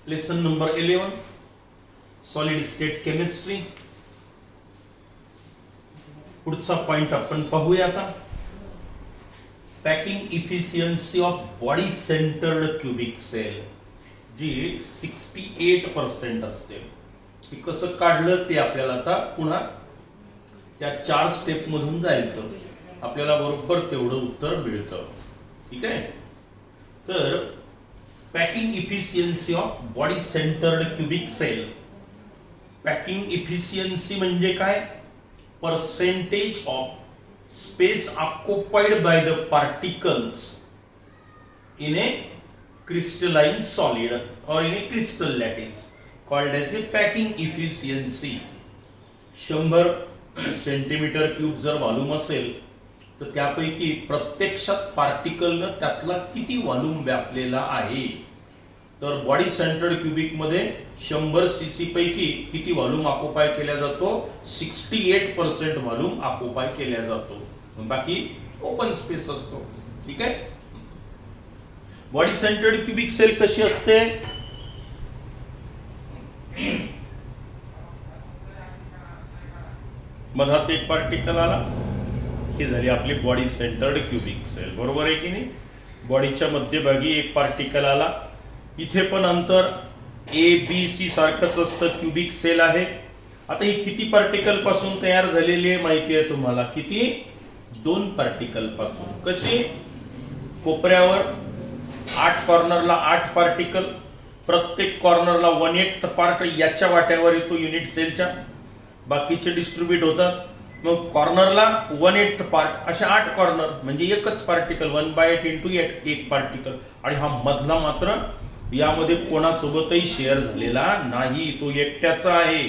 Lesson number 11 solid state chemistry. पुढचा point आपण पाहूया आता. Packing efficiency of body centered cubic cell जी 68% असते. हे कसं काढलं ते आपल्याला आता पुन्हा त्या 4 स्टेप मधून जायचं, आपल्याला बरोबर तेवढं उत्तर मिळतं. ठीक आहे. तर packing efficiency of body centered cubic cell. Packing efficiency म्हणजे काय? Percentage of space occupied by the particles in a crystalline solid or in a crystal lattice called as a packing efficiency. 100 centimetre cube जर volume असेल तर त्यापैकी प्रत्यक्षात पार्टिकलनं त्यातला किती volume व्यापलेला आहे. तर बॉडी सेंटर्ड क्युबिक मध्ये 100 सीसी पैकी किती व्हॉल्यूम ऑक्युपाय केला जातो? 68% व्हॉल्यूम ऑक्युपाय केला जातो. बाकी ओपन स्पेस असतो. ठीक आहे. बॉडी सेंटर्ड क्युबिक सेल कशी असते? मधात एक पार्टिकल आला, ही झाली आपली बॉडी सेंटर्ड क्युबिक सेल. बरोबर आहे की नाही? बॉडीच्या मध्यभागी एक पार्टिकल आला, इथे पण अंतर ए बी सी सारखंच असतं. क्युबिक सेल आहे. आता ही किती पार्टिकल पासून तयार झालेली आहे माहिती आहे तुम्हाला? किती? 2 पार्टिकल पासून. कशी? कोपऱ्यावर 8 कॉर्नरला 8 पार्टिकल, प्रत्येक कॉर्नरला 1/8 पार्ट याच्या वाट्यावर येतो युनिट सेलच्या, बाकीचे डिस्ट्रीब्यूट होतात. मग कॉर्नरला 1/8 पार्ट, अशा 8 कॉर्नर म्हणजे एकच पार्टिकल, 1/8 × 8 एक पार्टिकल. आणि हा मधला मात्र यामध्ये कोणासोबतही शेअर झालेला नाही, तो एकट्याचा आहे.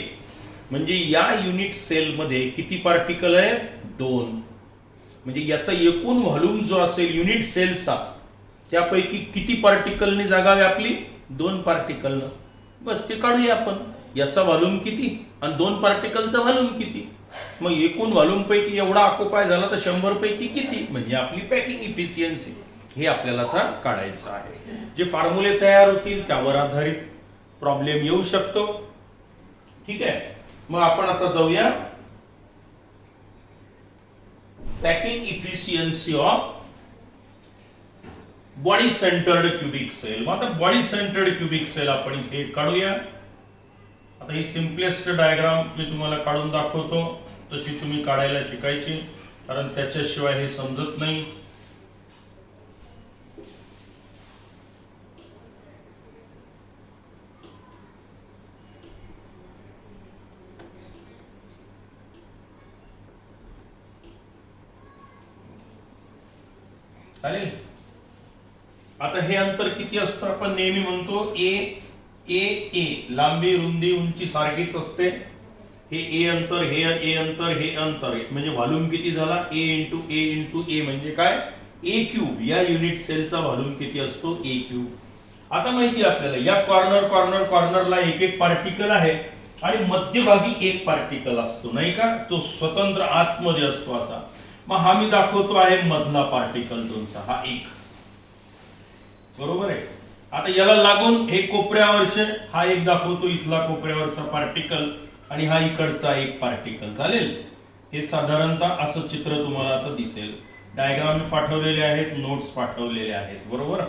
म्हणजे या युनिट सेल मध्ये किती पार्टिकल आहे? 2. म्हणजे याचा एकूण व्हॉल्यूम जो असेल युनिट सेलचा, त्यापैकी किती पार्टिकलनी जागा व्यापली? 2 पार्टिकलनं. बस ते काढूया आपण. याचा व्हॉल्यूम किती आणि 2 पार्टिकलचा व्हॉल्यूम किती. मग एकूण व्हॉल्यूम पैकी एवढा ऑक्युपाय झाला तर 100 पैकी किती, म्हणजे आपली पॅकिंग इफिशियन्सी. हे आपल्याला आता काढायचं आहे. जे फॉर्म्युले तयार होतील त्यावर आधारित प्रॉब्लेम येऊ शकतो. ठीक आहे. मग आपण आता जाऊया packing efficiency of body centered cubic cell. मग आता बॉडी सेंटर्ड क्युबिक सेल आपण इथे काढूया. आता ही सिम्पलेस्ट डायग्राम मी तुम्हाला काढून दाखवतो, तशी तुम्ही काढायला शिकायची, कारण त्याच्याशिवाय हे समजत नाही. चालेल. आता हे अंतर किती असतं? आपण नेहमी म्हणतो ए ए ए, लांबी रुंदी उंची सारखीच असते. हे ए अंतर, हे ए अंतर, हे अंतर, म्हणजे व्हॉल्यूम किती झाला? ए × ए म्हणजे काय? ए क्यूब. या युनिट सेलचा व्हॉल्यूम किती असतो? ए क्यूब. आता माहिती आपल्याला या कॉर्नरला एक एक पार्टिकल आहे आणि मध्यभागी एक पार्टिकल असतो, नाही का? तो स्वतंत्र आतमध्ये असतो असा. मग हा मी दाखवतो आहे मधला पार्टिकल 2चा, हा एक. बरोबर आहे. आता याला लागून हे कोपऱ्यावरचे, हा एक दाखवतो इथला कोपऱ्यावरचा पार्टिकल, आणि हा इकडचा एक पार्टिकल. चालेल. हे साधारणतः असं चित्र तुम्हाला आता दिसेल. डायग्राम पाठवलेले आहेत, नोट्स पाठवलेले आहेत. बरोबर.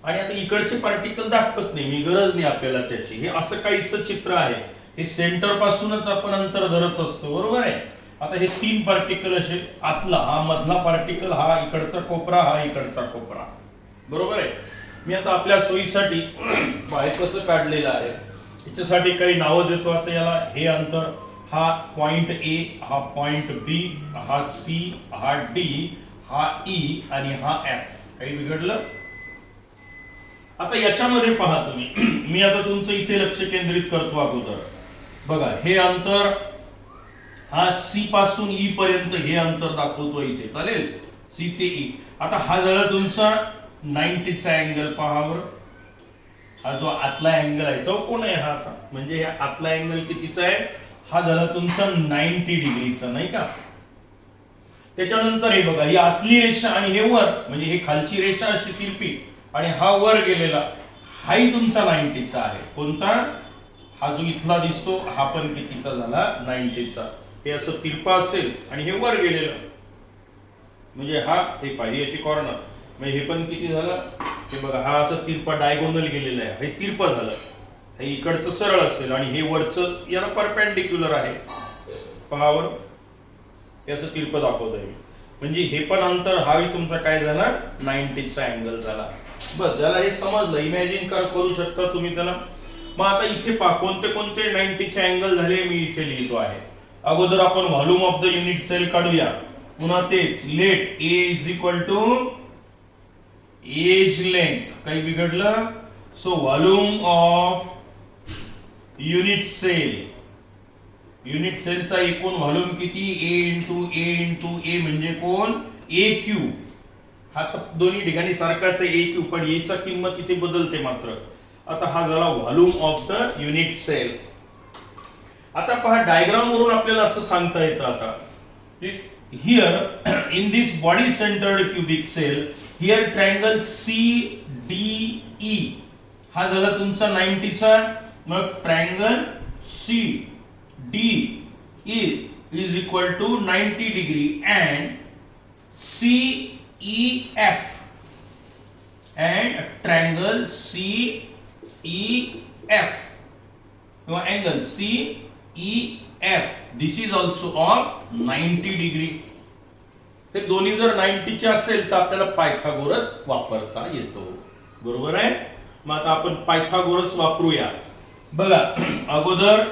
आणि आता इकडचे पार्टिकल दाखवत नाही मी, गरज नाही आपल्याला त्याची. हे असं काहीच चित्र आहे. हे सेंटर पासूनच आपण अंतर धरत असतो. बरोबर आहे. आता हे 3 पार्टिकल असे, आतला हा मधला पार्टिकल, हा इकडचा कोपरा, हा इकडचा कोपरा. बरोबर आहे. मी आता आपल्या सोयीसाठी बाहेर कसं काढलेलं आहे त्याच्यासाठी काही नावं देतो. आता याला हे अंतर, हा पॉइंट ए, हा पॉइंट बी, हा सी, हा डी, हा ई आणि हा एफ. काही बिघडलं? आता याच्यामध्ये पहा तुम्ही, मी आता तुमचं इथे लक्ष केंद्रित करतो अगोदर. बघा हे अंतर, हा सी पासून ई पर्यंत हे अंतर दाखवतो इथे. चालेल. सी ते ई. आता हा झाला तुमचा 90चा अँगल. पहावर हा जो आतला अँगल आहे, चौकोन आहे हा. आता म्हणजे हा आतला अँगल कितीचा आहे? हा झाला तुमचा 90 डिग्रीचा, नाही का? त्याच्यानंतर हे बघा, ही आतली रेषा आणि हे वर, म्हणजे हे खालची रेषा अशी तिरपी आणि हा वर गेलेला, हाही तुमचा 90चा आहे. कोणता? हा जो इथला दिसतो हा पण कितीचा झाला? 90चा. हे असं तिरपा असेल आणि हे वर गेलेलं, म्हणजे हा हे पाहिजे अशी कॉर्नर, म्हणजे हे पण किती झालं? हे बघा, हा असं तिरपा डायगोनल गेलेला आहे, हे तिरपं झालं. हे इकडचं सरळ असेल आणि हे वरचं याला परपेंडिक्युलर आहे. पहावर हे असं तिरपं दाखवत आहे, म्हणजे हे पण अंतर हाही तुमचा काय झाला? 90चा अँगल झाला. बस, ज्याला हे समजलं इमॅजिन करू शकता तुम्ही त्याला. मग आता इथे पहा कोणते कोणते 90चे अँगल झाले मी इथे लिहितो आहे. अगोदर आपण volume of the unit cell काढूया. पुन्हा तेच let A is equal to edge length. काही बिघडलं? So volume of unit cell, unit सेलचा एकूण व्हॉल्यूम किती? ए इंटू ए म्हणजे कोण? A cube. हा तर दोन्ही ठिकाणी सारखाच आहे, ए क्यू, पण एचा किंमत इथे बदलते मात्र. आता हा झाला volume of the unit cell. आता पहा डायग्राम वरून आपल्याला असं सांगता येतं आता, here in this body centered cubic cell here triangle C D E हा झाला तुमचा 90चा. मग triangle C D E is equal to 90 degree and C E F and triangle C E F किंवा angle C E F this is also of 90 degree. हे दोन्ही जर 90चे असेल तर आपल्याला पायथागोरस वापरता येतो. बरोबर आहे? मग आता आपण पायथागोरस वापरूया. बघा, अगोदर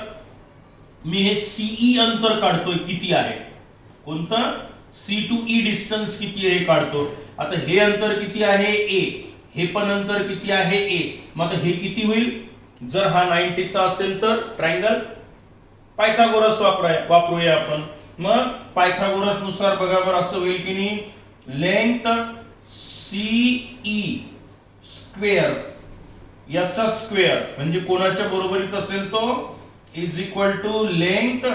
मी हे सीई अंतर काढतोय किती आहे. कोणतं? सी टू ई डिस्टन्स किती आहे हे काढतो. आता हे अंतर किती आहे? ए. हे पण अंतर किती आहे? ए. मग आता हे किती होईल? जर हा 90चा असेल तर ट्रायंगल पायथागोरस वापरूया आपण. मग पायथागोरस नुसार बघा बरं असं होईल की नाही, लेंथ सीई स्क्वेअर याचा स्क्वेअर म्हणजे कोणाच्या बरोबरीत असेल तो? Is equal to length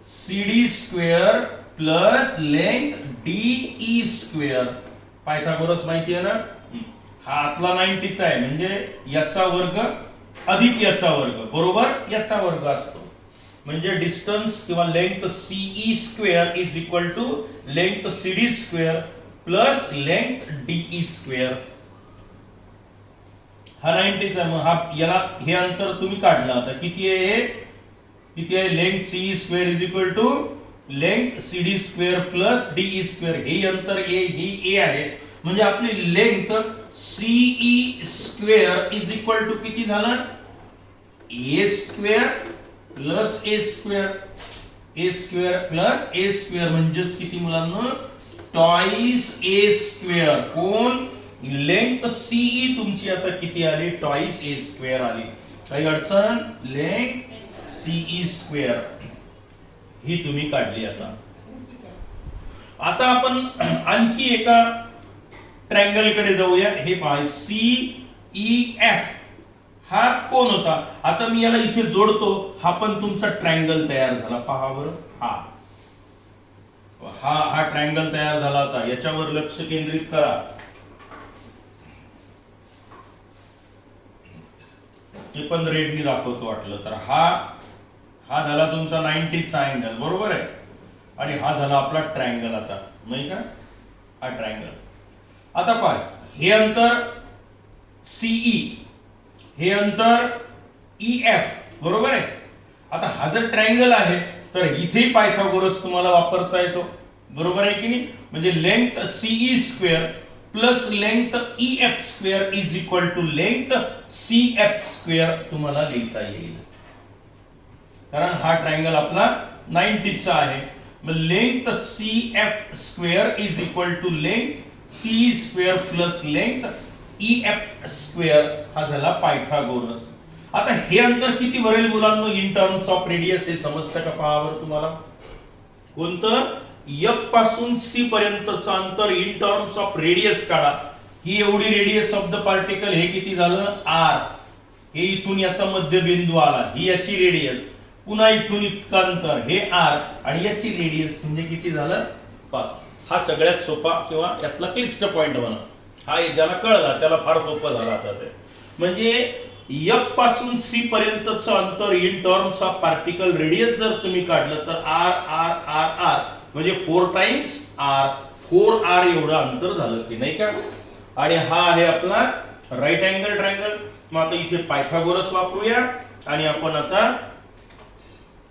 CD square plus length DE square. Pythagoras माहिती आहे ना? हा आतला 90चा आहे म्हणजे याचा वर्ग अधिक याचा वर्ग बरोबर याचा वर्ग असतो. म्हणजे डिस्टन्स किंवा length CE square is equal to length CD square plus length DE square. हा 90चा. मग हा याला हे अंतर तुम्ही काढलं. आता किती आहे? किती आहे? Length CE square is equal to length CD square plus DE square. हे अंतर ए, ही ए आहे, म्हणजे आपली length CE square is equal to किती झालं? A square plus A square. A square plus A square म्हणजेच किती मुलांना? Twice A square. कोण? लेंथ सीई तुमची आता किती आली? टॉइस ए स्क्वेअर आली. काही अडचण? लेंथ सीई स्क्वेअर ही तुम्ही काढली. आता आपण आणखी एका ट्रायंगल कडे जाऊया. हे पहा, सी ई एफ हा कोण होता? आता मी याला इथे जोडतो. हा पण तुमचा ट्रायंगल तयार झाला. पहा बरं, हा हा हा ट्रायंगल तयार झाला होता. याच्यावर लक्ष केंद्रित करा. हे पण रेडनी दाखवतो वाटलं तर. हा झाला तुमचा 90चा अँगल बरोबर आहे, आणि हा झाला आपला ट्रायंगल. आता नाही का? हा ट्रायंगल. आता पहा, हे अंतर सीई, हे अंतर ई एफ बरोबर आहे. आता हा जर ट्रायंगल आहे तर इथेही पायथागोरस तुम्हाला वापरता येतो. बरोबर आहे की नाही? म्हणजे length CE square plus length E F square is equal to length C F square तुम्हाला लिहिता येईल. कारण हा ट्रायंगल आपला 90चा आहे. मग length C F square is equal to length C square plus length E F square हा झाला पायथागोरस. आता हे अंतर किती भरेल मुलांनो इन टर्म्स ऑफ रेडियस? हे समजतं का? पहावर तुम्हाला कोणतं? एफ पासून सी पर्यंतचं अंतर इन टर्म्स ऑफ रेडियस काढा. ही एवढी रेडियस ऑफ द पार्टिकल. हे किती झालं? आर. हे इथून याचा मध्यबिंदू आला, ही याची रेडियस. पुन्हा इथून इतकं अंतर हे आर आणि याची रेडियस म्हणजे किती झालं? 5. हा सगळ्यात सोपा किंवा यातला क्लिष्ट पॉइंट म्हणा. हा ज्याला कळला त्याला फार सोपं झालं आता ते. म्हणजे F पासून C पर्यंतचं अंतर in terms of particle radius जर तुम्ही काढलं तर R R R R म्हणजे 4 टाइम्स R 4R एवढं अंतर झालं की नाही का. आणि हा आहे आपला राईट अँगल ट्रायंगल. मग आता इथे पायथागोरस वापरूया आणि आपण आता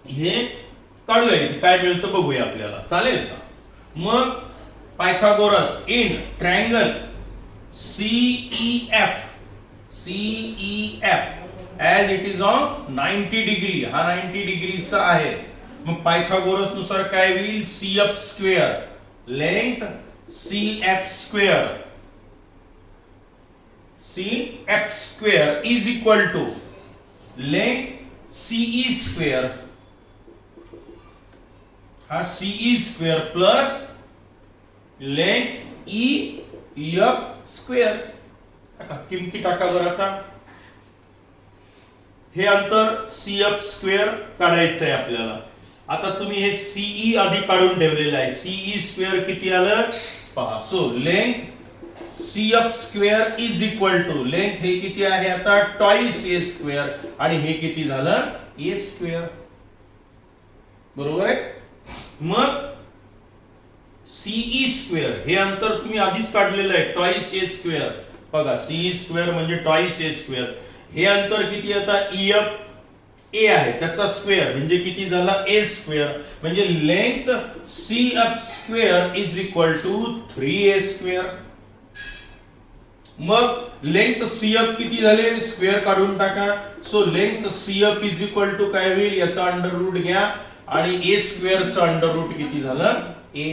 हे काढूया. इथे काय मिळतं बघूया आपल्याला, चालेल का. मग Pythagoras in triangle CEF as it is of 90 degree, हा 90 डिग्रीचा आहे. मग पायथागोरस नुसार काय होईल, CF square length CF square is equal to length CE square, हा CE square plus length EF square. किमती टाका बरं. आता हे अंतर CF स्क्वेअर काढायचं आहे आपल्याला. आता तुम्ही हे CE आधी काढून ठेवलेलं आहे. CE स्क्वेअर किती आलं पहा. So length CF square is equal to length हे किती आहे आता ट्वाइस A स्क्वेअर आणि हे किती झालं A स्क्वेअर, बरोबर आहे. मग CE स्क्वेअर हे अंतर तुम्ही आधीच काढलेलं आहे ट्वाइस A स्क्वेअर. बघा CE स्क्वेअर म्हणजे ट्वाइस A स्क्वेअर. हे अंतर किती आता EF A आहे त्याचा स्क्वेअर म्हणजे किती झाला A स्क्वेअर. म्हणजे length CF square is equal to 3A square. मग लेंथ CF किती झाले स्क्वेअर काढून टाका. So length CF is equal to काय होईल, याचा अंडर रूट घ्या आणि A स्क्वेअरचं अंडर रूट किती झालं A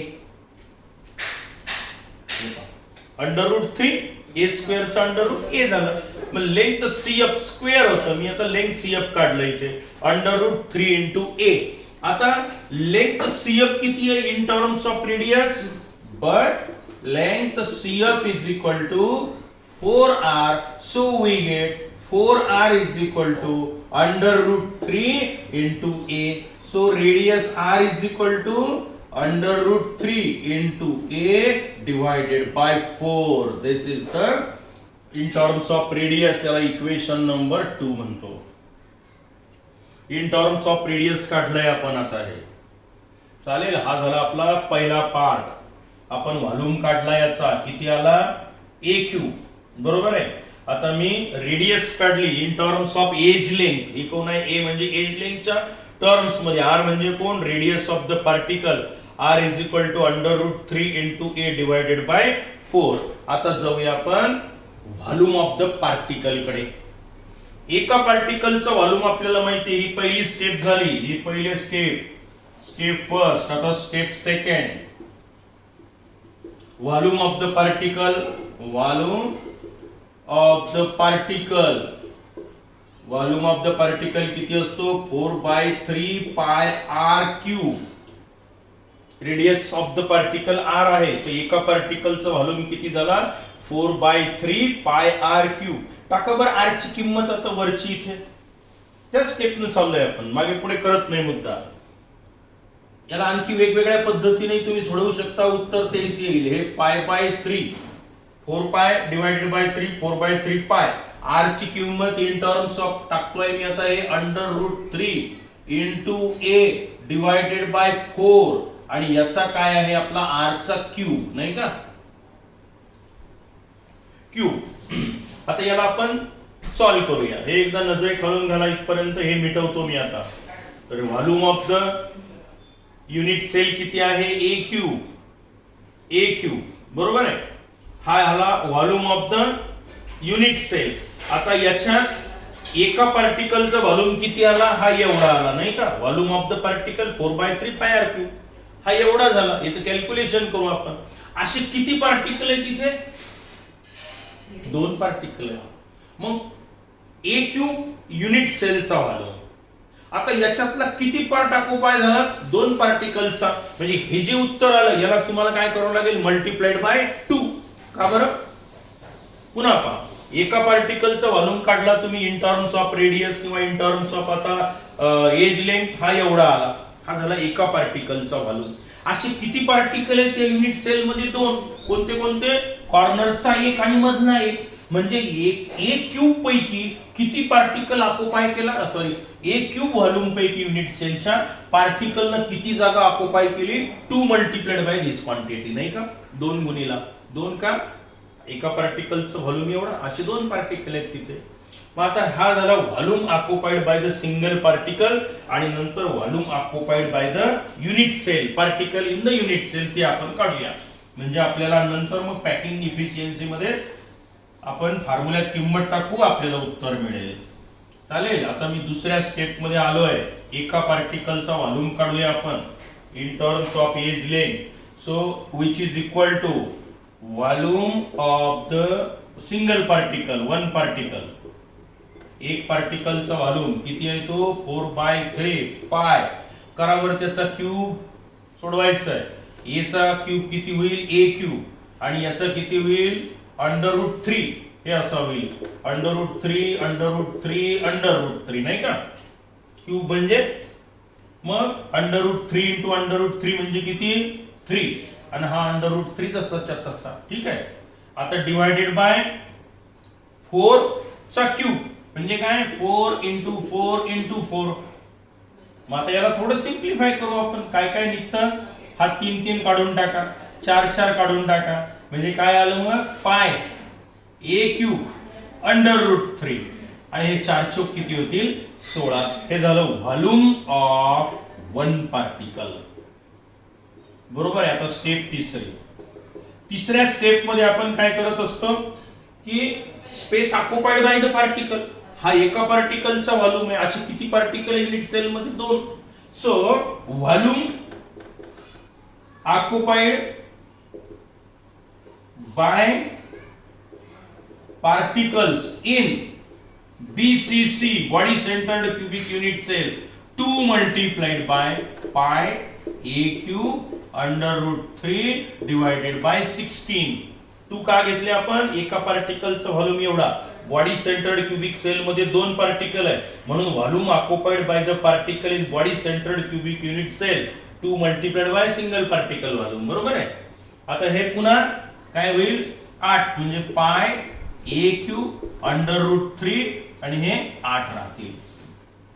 अंडर रूट 3 A स्क्वेअरचं अंडर रूट A झालं. मग लेंथ CF स्क्वेअर होतं, मी आता लेंथ CF काढलं इथे अंडर रूट 3 इंटू A. आता लेंथ CF किती आहे in terms of radius, but length CF is equal to 4R. So we get 4R is equal to under root 3 into A. सो radius R is equal to under root 3 into A divided by 4. This is the in terms of radius, याला equation number 2 म्हणतो. In terms of radius काढलंय आपण आता हे, चालेल. हा झाला आपला पहिला पार्ट. आपण व्हॉल्यूम काढला याचा किती आला AQ, बरोबर आहे. आता मी रेडियस काढली in terms of edge length. हे कोण आहे A म्हणजे एज लेंथच्या टर्म्स मध्ये, R म्हणजे कोण radius of the particle. R is equal to under root 3 into A divided by 4. आता जाऊया आपण व्हॉल्यूम ऑफ द पार्टिकल कडे. एका पार्टिकलचं व्हॉल्यूम आपल्याला माहिती आहे. ही पहिली स्टेप झाली, ही पहिली स्टेप फर्स्ट. आता step second, volume of the particle. Volume of the particle, volume of the particle किती असतो 4/3 पाय R cube. Radius of the particle R आहे, तर एका पार्टिकलचं व्हॉल्यूम किती झाला 4/3 पाय R क्यूब. टाका बरं R ची किंमत आता वरची इथे. त्या स्टेपने चाललोय आपण, मागे पुढे करत नाही मुद्दा. याला आणखी वेगवेगळ्या पद्धतीने तुम्ही सोडवू शकता, उत्तर तेच येईल. हे π/3 4 पाय डिवायडेड बाय 3 4/3 पाय. R ची किंमत इन टर्म्स ऑफ टाकतोय मी आता हे under root 3 into A divided by 4 आणि याचा काय आहे आपला R चा क्यूब, नाही का क्यूब. आता याला आपण सॉल्व करूया. हे एकदा नजरे खालून घाला इथपर्यंत, हे मिटवतो मी आता. तर volume of the unit cell किती आहे A क्यूब, बरोबर आहे. हा आला volume of the unit cell. आता याच्यात एका पार्टिकलचा व्हॉल्यूम किती आला, हा एवढा आला, नाही का. व्हॉल्यूम ऑफ द पार्टिकल 4/3 पाय R क्यूब, हा एवढा झाला. इथे कॅल्क्युलेशन करू आपण. असे किती पार्टिकल आहेत तिथे 2 पार्टिकल आहे. मग A क्यूब युनिट सेलचा व्हॉल्यूम. आता याच्यातला किती पार्ट ऑक्युपाय झाला 2 पार्टिकलचा. म्हणजे हे जे उत्तर आलं याला तुम्हाला काय करावं लागेल मल्टिप्लाइड बाय 2. का बरं, पुन्हा पहा. एका पार्टिकलचा व्हॉल्यूम काढला तुम्ही इन टर्म्स ऑफ रेडियस किंवा इन टर्म्स ऑफ आता एज लेंथ, हा एवढा आला. हा झाला एका पार्टिकलचा व्हॉल्यूम. असे किती पार्टिकल आहेत त्या युनिट सेल मध्ये 2. कोणते कोणते कॉर्नरचा एक आणि मधला एक, म्हणजे एक क्यूब पैकी किती पार्टिकल ऑक्युपाय केला, सॉरी एक क्यूब व्हॉल्यूम पैकी युनिट सेलच्या पार्टिकलनं किती जागा ऑक्युपाय केली, 2 मल्टिप्लाइड बाय दिस क्वांटिटी, नाही का, 2 गुणिला 2 का एका पार्टिकलचं व्हॉल्यूम एवढा, असे 2 पार्टिकल आहेत तिथे. मग आता हा झाला volume occupied by the single particle, आणि नंतर volume occupied by the unit cell, particle in the unit cell, ते आपण काढूया. म्हणजे आपल्याला नंतर मग पॅकिंग इफिशियन्सी मध्ये आपण फॉर्म्युल्यात किंमत टाकू, आपल्याला उत्तर मिळेल. चालेल. आता मी दुसऱ्या स्टेप मध्ये आलोय. एका पार्टिकलचा व्हॉल्यूम काढूया आपण in terms of edge length. So which is equal to volume of the single particle, one particle. एक पार्टिकलचा व्हॉल्यूम किती आहे तो 4/3 पाय. करावर त्याचा क्यूब सोडवायचा आहे. ए चा क्यूब किती होईल ए क्यूब, आणि याचा किती होईल √3, हे असं होईल √3 √3 नाही का, क्यूब म्हणजे मग √3 × √3 म्हणजे किती 3, आणि हा √3 तसाच्या तसा. ठीक आहे. आता डिवायडेड बाय 4 चा क्यूब म्हणजे काय 4 × 4 × 4. मग आता याला थोडं सिम्प्लिफाय करू आपण. काय काय निघतं, हा 3 3 काढून टाका, 4 4 काढून टाका, म्हणजे काय आलं मग पाय ए क्यूब √3, आणि हे 4 चौक किती होतील 16. हे झालं व्हॉल्यूम ऑफ वन पार्टिकल. बरोबर आहे. आता स्टेप तिसऱ्या स्टेप मध्ये आपण काय करत असतो की space occupied by the particle. हा एका पार्टिकलचा व्हॉल्यूम आहे. असे किती पार्टिकल युनिट सेल मध्ये 2. So volume occupied bye particles in BCC, body centered cubic unit cell, 2 multiplied by pi a cube √3 divided by 16. 2 का घेतले आपण, एका पार्टिकलचं व्हॉल्यूम एवढा. बॉडी सेंटर्ड क्युबिक सेल मध्ये 2 पार्टिकल आहे, म्हणून volume occupied by the particle in body centered cubic unit cell 2 multiplied by single particle volume. बरोबर आहे. आता हे पुन्हा काय होईल 8, म्हणजे पाय ए क्यूब √3, आणि हे 8 राहतील.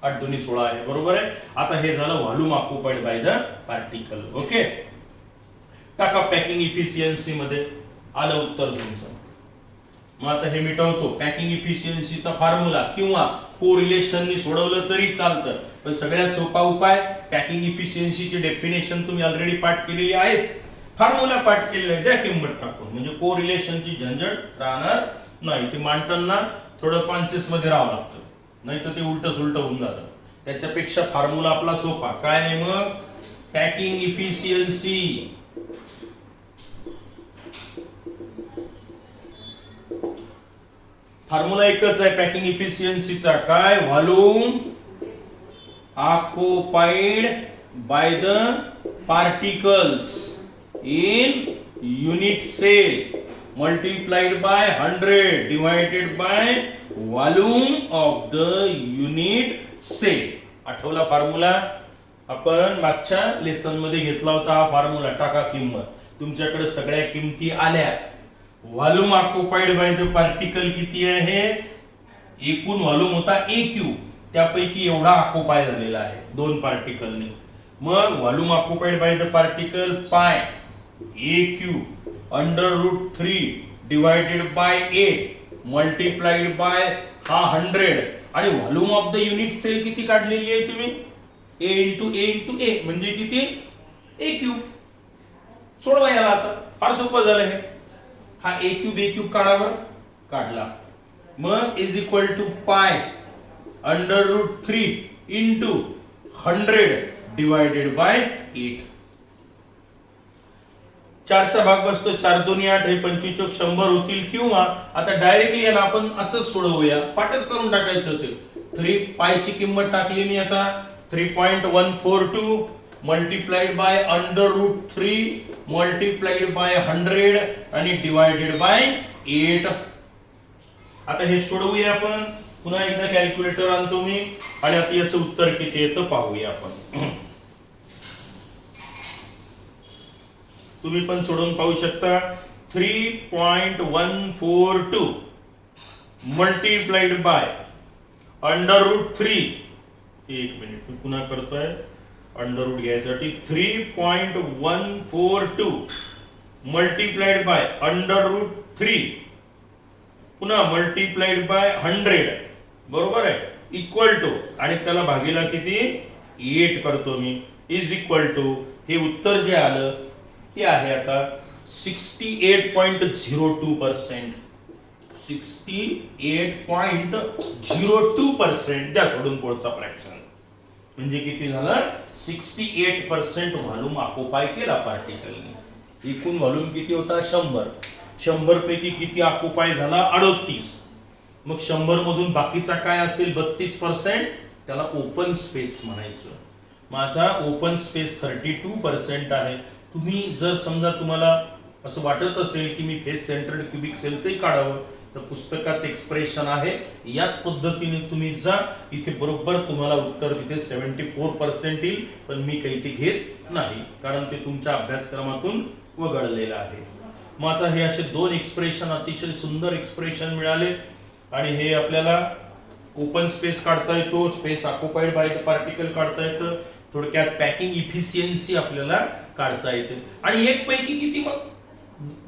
8 2 16 आहे. बरोबर आहे. आता हे झालं volume occupied by the particle. Okay. टाका पॅकिंग इफिशियन्सी मध्ये. आलं उत्तर तुमचं. मग आता हे मिटवतो. पॅकिंग इफिशियन्सीचा फॉर्म्युला किंवा कोरिलेशननी सोडवलं तरी चालतं, पण सगळ्यात सोपा उपाय पॅकिंग इफिशियन्सीची डेफिनेशन तुम्ही ऑलरेडी पाठ केलेली आहे, फॉर्म्युला पाठ केलेला आहे, द्या किंमत टाकून, म्हणजे कोरिलेशनची झंझट राहणार नाही. ते मांडताना थोडं कॉन्शियस मध्ये राहावं लागतं, नाही तर ते उलट सुलट होऊन जातं. त्याच्यापेक्षा फॉर्म्युला आपला सोपा. काय आहे मग, पॅकिंग इफिशियन्सी फॉर्म्युला एकच आहे पॅकिंग इफिशियन्सीचा. काय, volume occupied by the particles in unit cell multiplied by 100 divided by volume of the unit cell. आठवला फॉर्म्युला, आपण मागच्या लेसन मध्ये घेतला होता हा फॉर्म्युला. टाका किंमत. तुमच्याकडे सगळ्या किमती आल्या. Volume occupied by the particle किती आहे, एकूण व्हॉल्यूम होता ए क्यूब, त्यापैकी एवढा ऑक्युपाय झालेला आहे 2 पार्टिकलने. मग volume occupied by the particle pi A cube √3 divided by 8 multiplied by हा 100, आणि volume of the unit cell किती काढलेली आहे तुम्ही a × a म्हणजे किती ए क्यूब. सोडवा याला. आता फार सोपं झालं हे. हा ए क्यूब काढावर काढला. मग इज इक्वल टू पाय √3 × 100 डिवायडेड बाय 8. 4 चा भाग बसतो, 4 2 8, हे 25 चौक 100 होतील. किंवा आता डायरेक्टली याला आपण असंच सोडवूया, पाठच करून टाकायचं होते. 3 पायची किंमत टाकली मी आता 3.142 मल्टिप्लाइड बाय √3 मल्टिप्लाइड बाय 100 आणि डिवायडेड बाय 8. आता हे सोडवूया आपण. पुन्हा एकदा कॅल्क्युलेटर आणतो मी, आणि आता याचं उत्तर किती येतं पाहूया आपण. तुम्ही पण सोडवून पाहू शकता. 3.142 मल्टीप्लाइड बाय √3. एक मिनिट मी पुन्हा करतोय. अंडर रूट घ्यायसाठी 3.142 मल्टीप्लाइड बाय √3 पुन्हा मल्टीप्लाइड बाय 100 बरोबर आहे इक्वल टू आणि त्याला भागीला किती 8 करतो मी इज इक्वल टू हे उत्तर जे आलं ते आहे आता 68.02%. 68.02% द्या सोडून पुढचा फ्रॅक्शन म्हणजे किती झालं 68% व्हॉल्यूम ऑक्युपाय केला पार्टिकलने. एकूण व्हॉल्यूम किती होता 100 पैकी किती ऑक्युपाय झाला 38. मग 100 मधून बाकीचा काय असेल 32% त्याला ओपन स्पेस म्हणायचं. मग आता ओपन स्पेस 32% आहे. तुम्ही जर समजा तुम्हाला असं वाटत असेल की मी फेस सेंटर्ड क्युबिक सेलचंही काढावं तर पुस्तकात एक्सप्रेशन आहे याच पद्धतीने तुम्ही जा. इथे बरोबर तुम्हाला उत्तर तिथे 74% येईल पण मी काही ते घेत नाही कारण ते तुमच्या अभ्यासक्रमातून वगळलेलं आहे. मग आता हे असे दोन एक्सप्रेशन अतिशय सुंदर एक्सप्रेशन मिळाले आणि हे आपल्याला ओपन स्पेस काढता येतो space occupied by the particle काढता येतं थोडक्यात पॅकिंग इफिशियन्सी आपल्याला काढता येते. आणि एक पैकी किती मग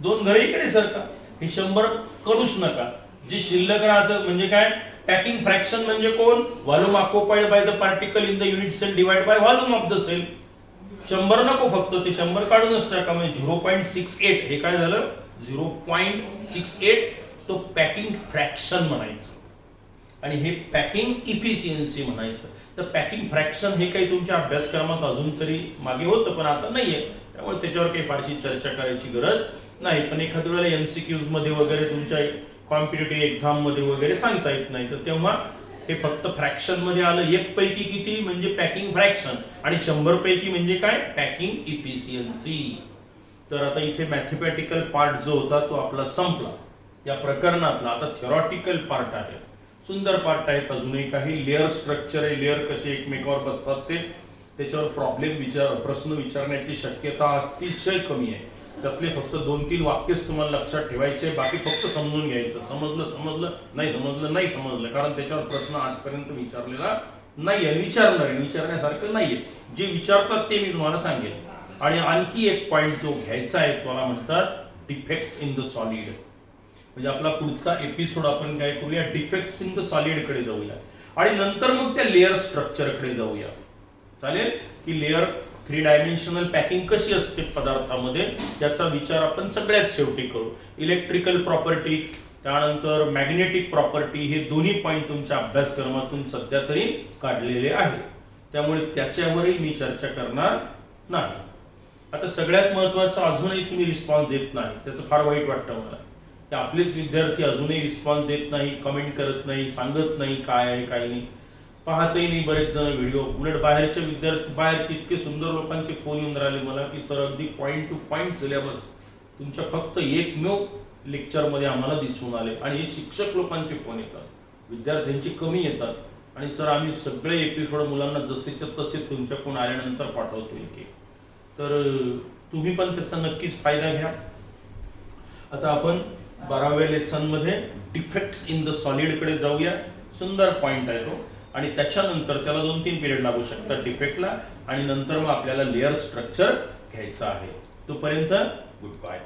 दोन घरीकडे सरका हे 100 करूच नका. जे शिल्लक राहतं म्हणजे काय पॅकिंग फ्रॅक्शन म्हणजे कोण volume occupied by the particle in the unit cell divide by volume of the cell. 100 नको फक्त ते 100 काढूनच टाका म्हणजे 0.68 हे काय झालं 0.68 तो पॅकिंग फ्रॅक्शन म्हणायचं आणि हे पॅकिंग इफिशियन्सी म्हणायचं. तर पॅकिंग फ्रॅक्शन हे काही तुमच्या अभ्यासक्रमात अजून तरी मागे होतं पण आता नाहीये त्यामुळे त्याच्यावर काही फारशी चर्चा करायची गरज नाही. पण एखाद्या वेळेला MCQs मध्ये वगैरे तुमच्या कॉम्पिटिटिव्ह एक्झाम मध्ये वगैरे सांगता येत नाही तर तेव्हा हे फक्त फ्रॅक्शन मध्ये आलं. एक पैकी किती म्हणजे पॅकिंग फ्रॅक्शन आणि 100 पैकी म्हणजे काय पॅकिंग इफिशियन्सी. तर आता इथे मॅथमॅटिकल पार्ट जो होता तो आपला संपला या प्रकरणातला. आता थेरॉटिकल पार्ट आहे सुंदर पार्ट आहेत अजूनही काही लेअर स्ट्रक्चर आहे लेअर कसे एकमेकावर बसतात ते त्याच्यावर प्रश्न विचारण्याची शक्यता अतिशय कमी आहे. त्यातले फक्त 2-3 वाक्यच तुम्हाला लक्षात ठेवायचे बाकी फक्त समजून घ्यायचं. समजलं नाही समजलं कारण त्याच्यावर प्रश्न आजपर्यंत विचारलेला नाही आणि विचारण्यासारखं नाहीये. जे विचारतात ते मी तुम्हाला सांगेल. आणि आणखी एक पॉइंट जो घ्यायचा आहे त्याला म्हणतात डिफेक्ट्स इन द सॉलिड. म्हणजे आपला पुढचा एपिसोड आपण काय करूया डिफेक्ट्स इन द सॉलिड कडे जाऊया आणि नंतर मग त्या लेअर स्ट्रक्चर कडे जाऊया. चालेल की लेअर 3 डायमेन्शनल पॅकिंग कशी असते पदार्थामध्ये त्याचा विचार आपण सगळ्यात शेवटी करू. इलेक्ट्रिकल प्रॉपर्टी त्यानंतर मॅग्नेटिक प्रॉपर्टी हे दोन्ही पॉइंट तुमच्या अभ्यासक्रमातून सध्या तरी काढलेले आहेत त्यामुळे त्याच्यावरही मी चर्चा करणार नाही. आता सगळ्यात महत्वाचं अजूनही तुम्ही रिस्पॉन्स देत नाही त्याचं फार वाईट वाटतं मला की आपलेच विद्यार्थी अजूनही रिस्पॉन्स देत नाही कमेंट करत नाही सांगत नाही काय आहे काही नाही पाहतही नाही बरेच जण व्हिडिओ. उलट बाहेरचे विद्यार्थी बाहेरचे इतके सुंदर लोकांचे फोन येऊन राहिले मला की सर अगदी पॉइंट टू पॉइंट सिलेबस तुमच्या फक्त एकमेव लेक्चर मध्ये आम्हाला दिसून आले. आणि हे शिक्षक लोकांचे फोन येतात विद्यार्थ्यांची कमी येतात आणि सर आम्ही सगळे एपिसोड मुलांना जसेच्या तसे तुमच्याकडून आल्यानंतर पाठवतो एक. तर तुम्ही पण त्याचा नक्कीच फायदा घ्या. आता आपण 12व्या लेसन मध्ये डिफेक्ट्स इन द सॉलिड कडे जाऊया. सुंदर पॉइंट आहे तो आणि त्याच्यानंतर त्याला 2-3 पिरियड लागू शकतात डिफेक्टला आणि नंतर मग आपल्याला लेअर स्ट्रक्चर घ्यायचं आहे. तोपर्यंत गुड बाय.